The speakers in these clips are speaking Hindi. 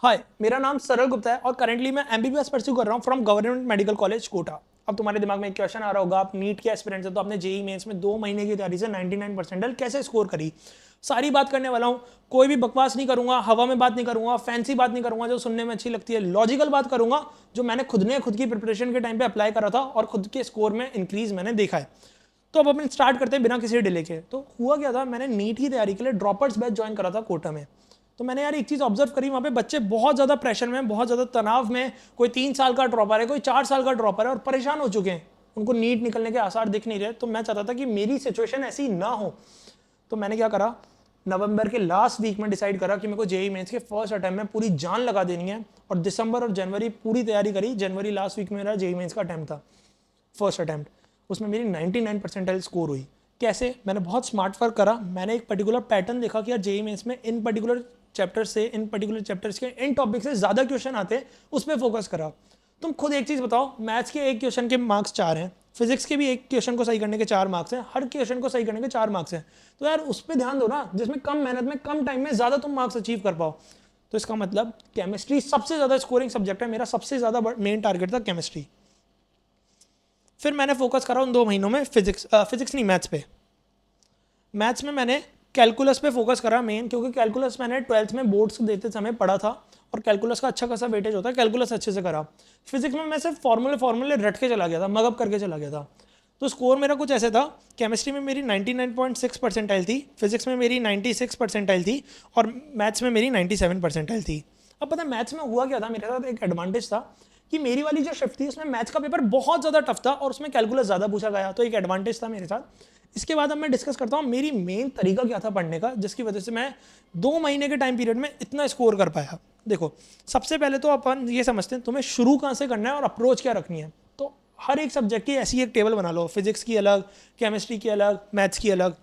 हाय, मेरा नाम सरल गुप्ता है और करेंटली मैं एमबीबीएस परस्यू कर रहा हूँ from government medical college Kota. अब तुम्हारे दिमाग में एक क्वेश्चन आ रहा होगा, आप नीट के एस्पिरेंट है तो आपने जेई मेंस में 2 महीने की तैयारी से 99 परसेंटाइल कैसे स्कोर करी। सारी बात करने वाला हूँ, कोई भी बकवास नहीं करूंगा, हवा में बात नहीं करूंगा, फैंसी बात नहीं करूंगा जो सुनने में अच्छी लगती है, लॉजिकल बात करूंगा जो मैंने खुद की प्रिपरेशन के टाइम पे अप्लाई करा था और खुद के स्कोर में इंक्रीज मैंने देखा है। तो अब अपन स्टार्ट करते हैं बिना किसी डिले के। तो हुआ क्या था, मैंने नीट की तैयारी के लिए ड्रॉपर्स बैच ज्वाइन करा था कोटा में। तो मैंने यार एक चीज़ ऑब्जर्व करी, वहाँ पे बच्चे बहुत ज़्यादा प्रेशर में, बहुत ज़्यादा तनाव में, कोई 3 साल का ड्रॉपर है, कोई 4 साल का ड्रॉपर है और परेशान हो चुके हैं, उनको नीट निकलने के आसार दिख नहीं रहे। तो मैं चाहता था कि मेरी सिचुएशन ऐसी ना हो। तो मैंने क्या करा, नवंबर के लास्ट वीक में डिसाइड करा कि मेरे को जेई मेंस के फर्स्ट अटेम्प्ट में पूरी जान लगा देनी है और दिसंबर और जनवरी पूरी तैयारी करी। जनवरी लास्ट वीक में मेरा जेई मेंस का अटेम्प्ट था, फर्स्ट अटेम्प्ट। उसमें मेरी 99 परसेंटाइल स्कोर हुई। कैसे? मैंने बहुत स्मार्ट वर्क करा। मैंने एक पर्टिकुलर पैटर्न देखा कि यार जेई मेंस में इन पर्टिकुलर चैप्टर से, इन पर्टिकुलर चैप्टर्स के इन टॉपिक से ज़्यादा क्वेश्चन आते हैं, उस पर फोकस करा। तुम खुद एक चीज़ बताओ, मैथ्स के एक क्वेश्चन के मार्क्स 4 हैं, फिजिक्स के भी एक क्वेश्चन को सही करने के 4 मार्क्स हैं, हर क्वेश्चन को सही करने के 4 मार्क्स हैं। तो यार उस पर ध्यान दो ना, जिसमें कम मेहनत में कम टाइम में ज़्यादा तुम मार्क्स अचीव कर पाओ। तो इसका मतलब केमिस्ट्री सबसे ज़्यादा स्कोरिंग सब्जेक्ट है, मेरा सबसे ज़्यादा मेन टारगेट था केमिस्ट्री। फिर मैंने फोकस करा उन 2 महीनों में फिजिक्स नहीं, मैथ्स पे। मैथ्स में मैंने कैलकुलस पे फोकस करा मेन, क्योंकि कैलकुलस मैंने 12th में बोर्ड्स देते समय पढ़ा था और कैलकुलस का अच्छा खासा वेटेज होता है, कैलकुलस अच्छे से करा। फिजिक्स में मैं सिर्फ फॉर्मूले रट के चला गया था, मगअप करके चला गया था। तो स्कोर मेरा कुछ ऐसे था, केमिस्ट्री में मेरी 99.6 परसेंटाइल थी, फिजिक्स में मेरी 96 परसेंटाइल थी और मैथ्स में मेरी 97 परसेंटाइल थी। अब पता है मैथ्स में हुआ क्या था, मेरे साथ एक एडवांटेज था कि मेरी वाली जो शिफ्ट थी उसमें मैथ्स का पेपर बहुत ज़्यादा टफ था और उसमें कैलकुलस ज़्यादा पूछा गया, तो एक एडवांटेज था मेरे साथ। इसके बाद अब मैं डिस्कस करता हूँ मेरी मेन तरीका क्या था पढ़ने का, जिसकी वजह से मैं 2 महीने के टाइम पीरियड में इतना स्कोर कर पाया। देखो, सबसे पहले तो अपन ये समझते हैं तुम्हें शुरू कहाँ से करना है और अप्रोच क्या रखनी है। तो हर एक सब्जेक्ट की ऐसी एक टेबल बना लो, फिजिक्स की अलग, केमिस्ट्री की अलग, मैथ्स की अलग।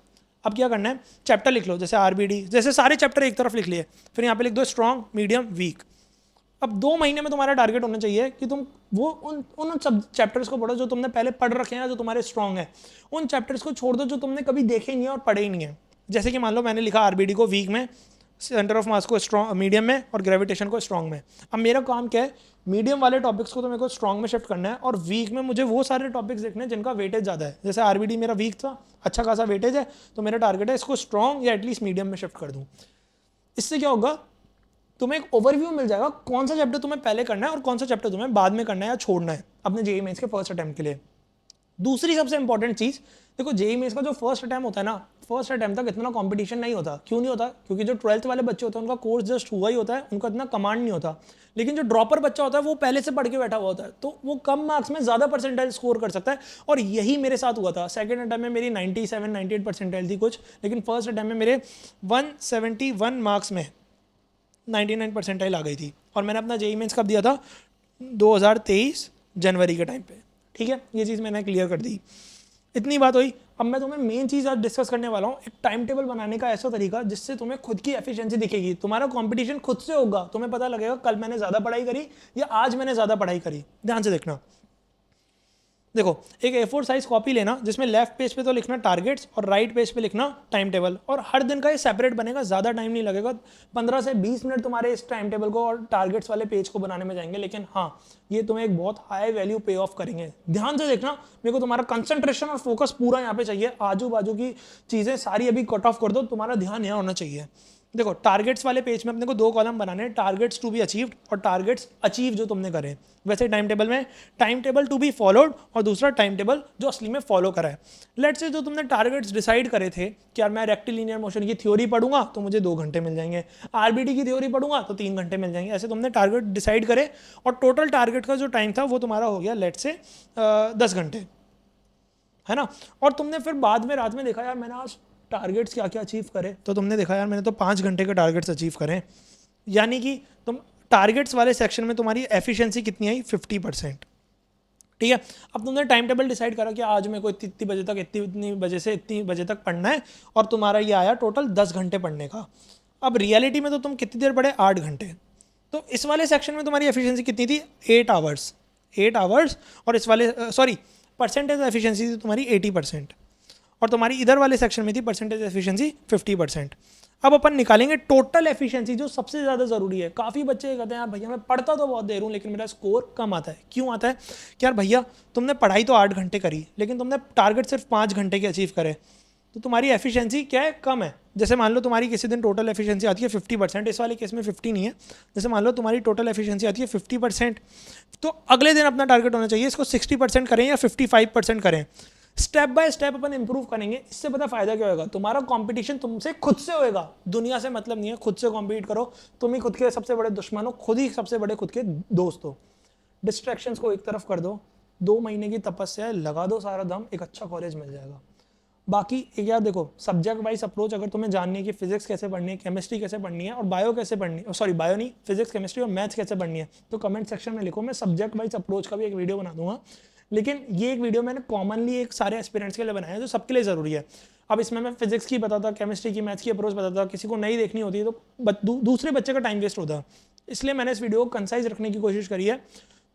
अब क्या करना है, चैप्टर लिख लो, जैसे आरबीडी, जैसे सारे चैप्टर एक तरफ लिख लिए, फिर यहाँ पे लिख दो स्ट्रॉन्ग, मीडियम, वीक। अब 2 महीने में तुम्हारा टारगेट होना चाहिए कि तुम वो उन सब चैप्टर्स को पढ़ो जो तुमने पहले पढ़ रखे हैं, जो तुम्हारे स्ट्रॉन्ग है। उन चैप्टर्स को छोड़ दो जो तुमने कभी देखे ही नहीं है और पढ़े ही नहीं है। जैसे कि मान लो मैंने लिखा आरबीडी को वीक में, सेंटर ऑफ मास को स्ट्रॉन्ग मीडियम में और ग्रेविटेशन को स्ट्रॉन्ग में। अब मेरा काम क्या है, मीडियम वाले टॉपिक्स को तो मेरे को स्ट्रॉन्ग में शिफ्ट करना है और वीक में मुझे वो सारे टॉपिक्स देखने हैं जिनका वेटेज ज़्यादा है। जैसे आरबीडी मेरा वीक था, अच्छा खासा वेटेज है, तो मेरा टारगेट है इसको स्ट्रॉन्ग या एटलीस्ट मीडियम में शिफ्ट कर दूँ। इससे क्या होगा, तुम्हें एक ओवरव्यू मिल जाएगा कौन सा चैप्टर तुम्हें पहले करना है और कौन सा चैप्टर तुम्हें बाद में करना है या छोड़ना है अपने जेईई मेंस के फर्स्ट अटेम्प्ट के लिए। दूसरी सबसे इंपॉर्टेंट चीज़, देखो जेईई मेंस का जो फर्स्ट अटेम्प्ट होता है ना, फर्स्ट अटेम्प्ट तक इतना कंपटीशन नहीं होता। क्यों नहीं होता? क्योंकि जो 12th वाले बच्चे होते हैं उनका कोर्स जस्ट हुआ ही होता है, उनका इतना कमांड नहीं होता। लेकिन जो ड्रॉपर बच्चा होता है वो पहले से पढ़ के बैठा हुआ होता है, तो वो कम मार्क्स में ज़्यादा परसेंटाइल स्कोर कर सकता है। और यही मेरे साथ हुआ था। सेकंड अटेम्प्ट में मेरी 97-98 परसेंटाइल थी कुछ, लेकिन फर्स्ट अटेम्प्ट में मेरे 171 मार्क्स में 99 परसेंटाइल आ गई थी। और मैंने अपना जेईई मेंस कब दिया था, 2023 जनवरी के टाइम पे। ठीक है, ये चीज़ मैंने क्लियर कर दी। इतनी बात हुई। अब मैं तुम्हें मेन चीज़ आज डिस्कस करने वाला हूँ, एक टाइम टेबल बनाने का ऐसा तरीका जिससे तुम्हें खुद की एफिशिएंसी दिखेगी। तुम्हारा कंपटीशन खुद से होगा, तुम्हें पता लगेगा कल मैंने ज़्यादा पढ़ाई करी या आज मैंने ज़्यादा पढ़ाई करी। ध्यान से देखना। देखो, एक A4 साइज कॉपी लेना, जिसमें लेफ्ट पेज पे तो लिखना टारगेट्स और राइट पेज पे लिखना टाइम टेबल। और हर दिन का ये सेपरेट बनेगा, ज़्यादा टाइम नहीं लगेगा, 15 से 20 मिनट तुम्हारे इस टाइम टेबल को और टारगेट्स वाले पेज को बनाने में जाएंगे। लेकिन हाँ, ये तुम्हें एक बहुत हाई वैल्यू पे ऑफ करेंगे। ध्यान से देखना, मेरे को तुम्हारा कंसंट्रेशन और फोकस पूरा यहाँ पे चाहिए। आजू बाजू की चीज़ें सारी अभी कट ऑफ कर दो, तुम्हारा ध्यान यहाँ होना चाहिए। देखो, टारगेट्स वाले पेज में अपने को 2 कॉलम बनाने हैं, टारगेट्स टू बी अचीव्ड और टारगेट्स अचीव जो तुमने करे। वैसे टाइम टेबल में time table to be followed और दूसरा टाइम टेबल जो असली में फॉलो करा है। लेट्स से जो तुमने टारगेट्स डिसाइड करे थे कि यार मैं रेक्टिलिनियर मोशन की थ्योरी पढ़ूंगा तो मुझे 2 घंटे मिल जाएंगे, आरबीडी की थ्योरी पढ़ूंगा तो 3 घंटे मिल जाएंगे। ऐसे तुमने टारगेट डिसाइड करे और टोटल टारगेट का जो टाइम था वो तुम्हारा हो गया लेट्स से 10 घंटे, है ना। और तुमने फिर बाद में रात में देखा यार मैंने आज टारगेट्स क्या क्या अचीव करे, तो तुमने देखा यार मैंने तो 5 घंटे के टारगेट्स अचीव करें। यानी कि तुम टारगेट्स वाले सेक्शन में तुम्हारी एफिशिएंसी कितनी आई, 50%। ठीक है, अब तुमने टाइम टेबल डिसाइड करा कि आज मेरे को इतनी बजे तक, इतनी बजे से इतनी बजे तक पढ़ना है और तुम्हारा ये आया टोटल 10 घंटे पढ़ने का। अब रियलिटी में तो तुम कितनी देर पढ़े, 8 घंटे। तो इस वाले सेक्शन में तुम्हारी एफिशिएंसी कितनी थी, 8 आवर्स। 8 आवर्स। और इस वाले परसेंटेज एफिशिएंसी थी तुम्हारी 80%। और तुम्हारी इधर वाले सेक्शन में थी परसेंटेज एफिशिएंसी 50%। अब अपन निकालेंगे टोटल एफिशिएंसी, जो सबसे ज़्यादा ज़रूरी है। काफ़ी बच्चे कहते हैं यार भैया मैं पढ़ता तो बहुत देर हूँ लेकिन मेरा स्कोर कम आता है। क्यों आता है कि यार भैया तुमने पढ़ाई तो 8 घंटे करी लेकिन तुमने टारगेट सिर्फ 5 घंटे के अचीव करे, तो तुम्हारी एफिशिएंसी क्या है, कम है। जैसे मान लो तुम्हारी किसी दिन टोटल एफिशिएंसी आती है 50%, इस वाले केस में 50 नहीं है, जैसे मान लो तुम्हारी टोटल एफिशिएंसी आती है 50%, तो अगले दिन अपना टारगेट होना चाहिए इसको 60% करें या 55% करें। Step by step upon improve करेंगे। इससे पता फायदा क्या होगा, तुम्हारा कंपटीशन तुमसे खुद से होएगा, दुनिया से मतलब नहीं है। खुद से कॉम्पीट करो, तुम ही खुद के सबसे बड़े दुश्मन हो, खुद ही सबसे बड़े खुद के दोस्त हो। डिस्ट्रैक्शंस को एक तरफ कर दो, 2 महीने की तपस्या है, लगा दो सारा दम, एक अच्छा कॉलेज मिल जाएगा। बाकी एक यार देखो, सब्जेक्ट वाइज अप्रोच अगर तुम्हें जाननी है कि फिजिक्स कैसे पढ़नी है, केमिस्ट्री कैसे पढ़नी है और बायो कैसे पढ़नी है, सॉरी बायो नहीं, फिजिक्स केमिस्ट्री और मैथ्स कैसे पढ़नी है, तो कमेंट सेक्शन में लिखो। मैं सब्जेक्ट वाइज अप्रोच का भी एक वीडियो बना दूंगा। लेकिन ये एक वीडियो मैंने कॉमनली एक सारे एस्पिरेंट्स के लिए बनाया है जो सबके लिए ज़रूरी है। अब इसमें मैं फिजिक्स की बताता, केमिस्ट्री की, मैथ्स की अप्रोच बताता, किसी को नहीं देखनी होती है तो दूसरे बच्चे का टाइम वेस्ट होता। इसलिए मैंने इस वीडियो को कंसाइज रखने की कोशिश करी है।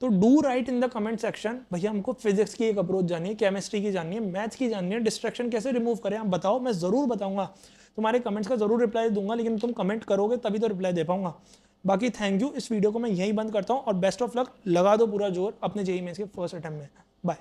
तो do right in the comment section, भैया हमको फिजिक्स की एक अप्रोच जाननी है, केमिस्ट्री की जाननी है, मैथ्स की जाननी है, डिस्ट्रैक्शन कैसे रिमूव करें आप बताओ। मैं ज़रूर बताऊंगा, तुम्हारे कमेंट्स का ज़रूर रिप्लाई दूंगा, लेकिन तुम कमेंट करोगे तभी तो रिप्लाई दे पाऊंगा। बाकी थैंक यू, इस वीडियो को मैं यहीं बंद करता हूँ और बेस्ट ऑफ लक, लगा दो पूरा जोर अपने जेईई मेंस के फर्स्ट अटेम्प्ट में। बाय।